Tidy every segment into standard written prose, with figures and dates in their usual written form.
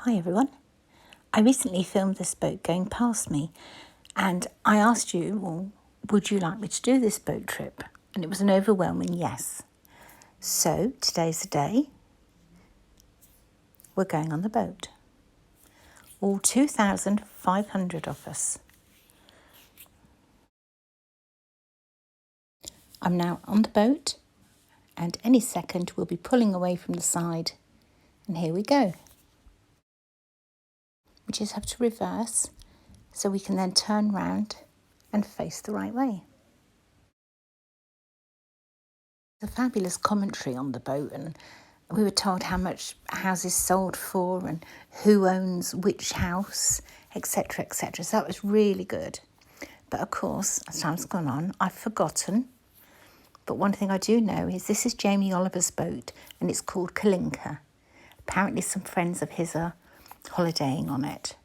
Hi everyone. I recently filmed this boat going past me and I asked you, well, would you like me to do this boat trip? And it was an overwhelming yes. So today's the day. We're going on the boat. All 2,500 of us. I'm now on the boat and any second we'll be pulling away from the side. And here we go. We just have to reverse so we can then turn round and face the right way. A fabulous commentary on the boat, and we were told how much houses sold for and who owns which house, etc., etc. So that was really good. But of course, as time's gone on, I've forgotten. But one thing I do know is this is Jamie Oliver's boat and it's called Kalinka. Apparently some friends of his are holidaying on it.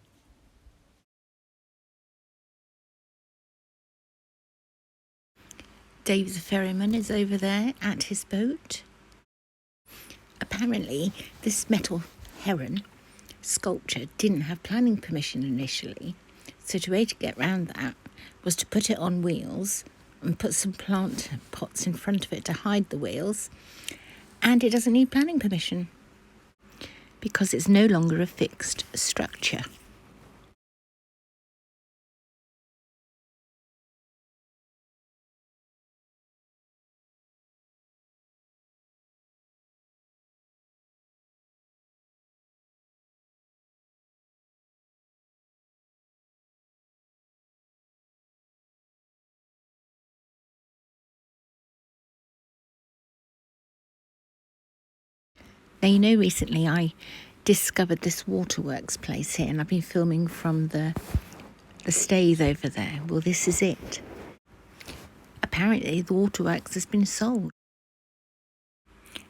Dave the ferryman is over there at his boat. Apparently this metal Heron Sculpture didn't have planning permission initially, so the way to get around that was to put it on wheels and put some plant pots in front of it to hide the wheels, and it doesn't need planning permission because it's no longer a fixed structure. Now, you know, recently I discovered this Waterworks place here and I've been filming from the stays over there. Well, this is it. Apparently the Waterworks has been sold.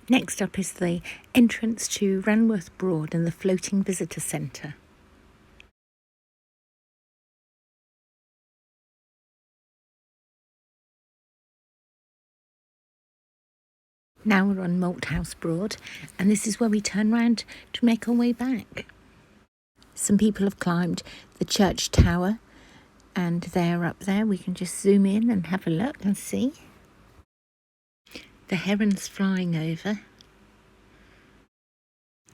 Next up is the entrance to Waterworks Broad and the floating visitor centre. Now we're on Malt Broad, and this is where we turn round to make our way back. Some people have climbed the church tower, and they're up there. We can just zoom in and have a look and see. The heron's flying over,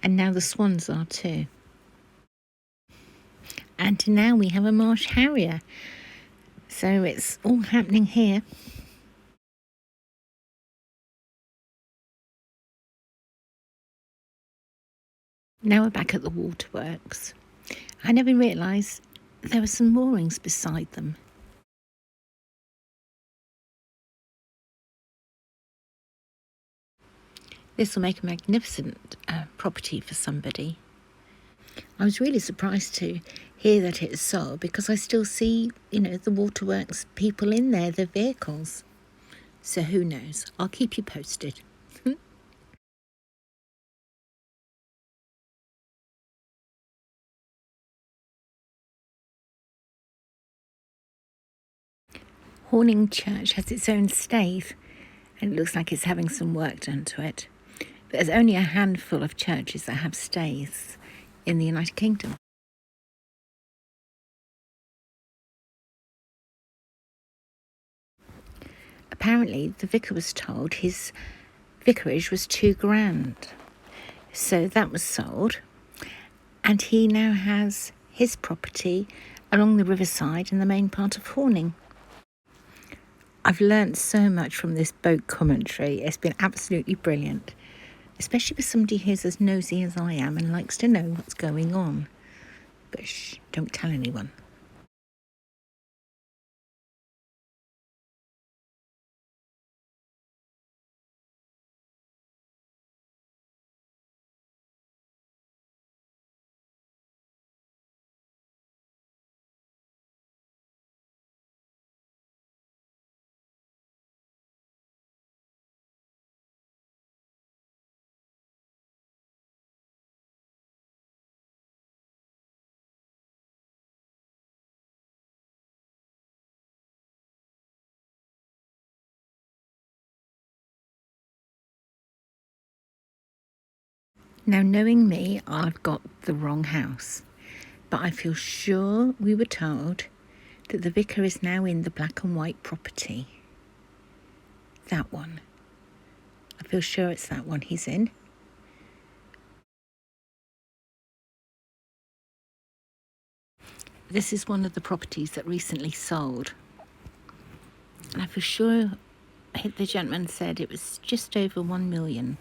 and now the swans are too. And now we have a marsh harrier. So it's all happening here. Now we're back at the Waterworks. I never realised there were some moorings beside them. This will make a magnificent property for somebody. I was really surprised to hear that it's sold because I still see, the Waterworks people in there, their vehicles. So who knows? I'll keep you posted. Horning Church has its own stave and it looks like it's having some work done to it. But there's only a handful of churches that have staves in the United Kingdom. Apparently the vicar was told his vicarage was £2,000. So that was sold. And he now has his property along the riverside in the main part of Horning. I've learnt so much from this boat commentary. It's been absolutely brilliant, especially for somebody who's as nosy as I am and likes to know what's going on. But shh, don't tell anyone. Now, knowing me, I've got the wrong house, but I feel sure we were told that the vicar is now in the black and white property. That one. I feel sure it's that one he's in. This is one of the properties that recently sold. And I feel sure the gentleman said it was just over 1 million.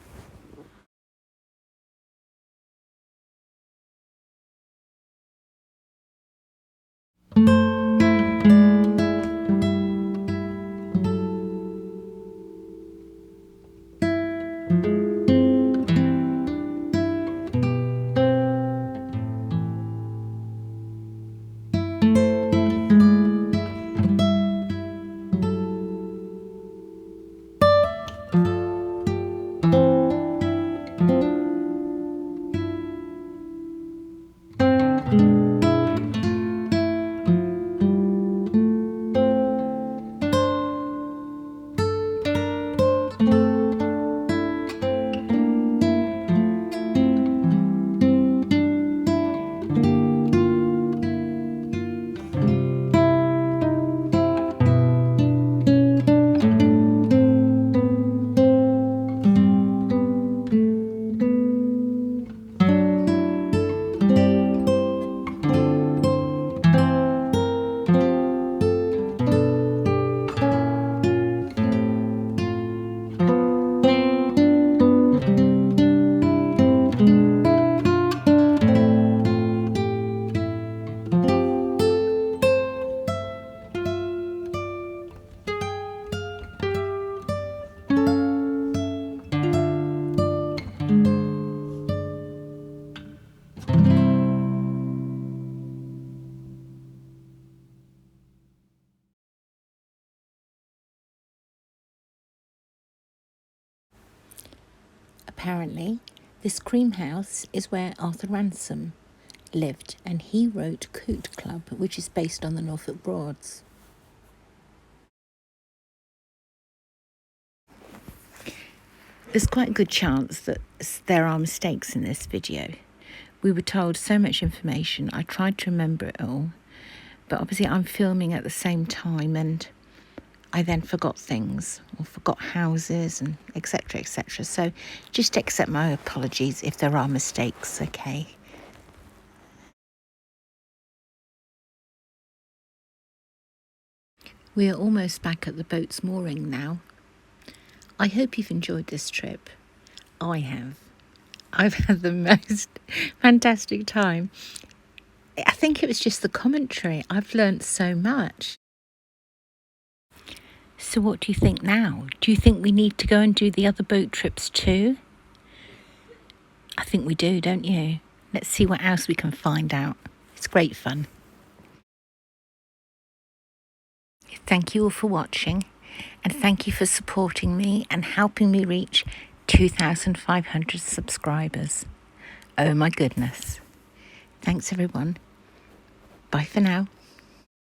Apparently, this cream house is where Arthur Ransom lived, and he wrote Coot Club, which is based on the Norfolk Broads. There's quite a good chance that there are mistakes in this video. We were told so much information, I tried to remember it all, but obviously I'm filming at the same time and I then forgot things or forgot houses and etc, etc. So just accept my apologies if there are mistakes, okay? We are almost back at the boat's mooring now. I hope you've enjoyed this trip. I have. I've had the most fantastic time. I think it was just the commentary. I've learnt so much. So what do you think now? Do you think we need to go and do the other boat trips too? I think we do, don't you? Let's see what else we can find out. It's great fun. Thank you all for watching, and thank you for supporting me and helping me reach 2,500 subscribers. Oh my goodness. Thanks everyone. Bye for now.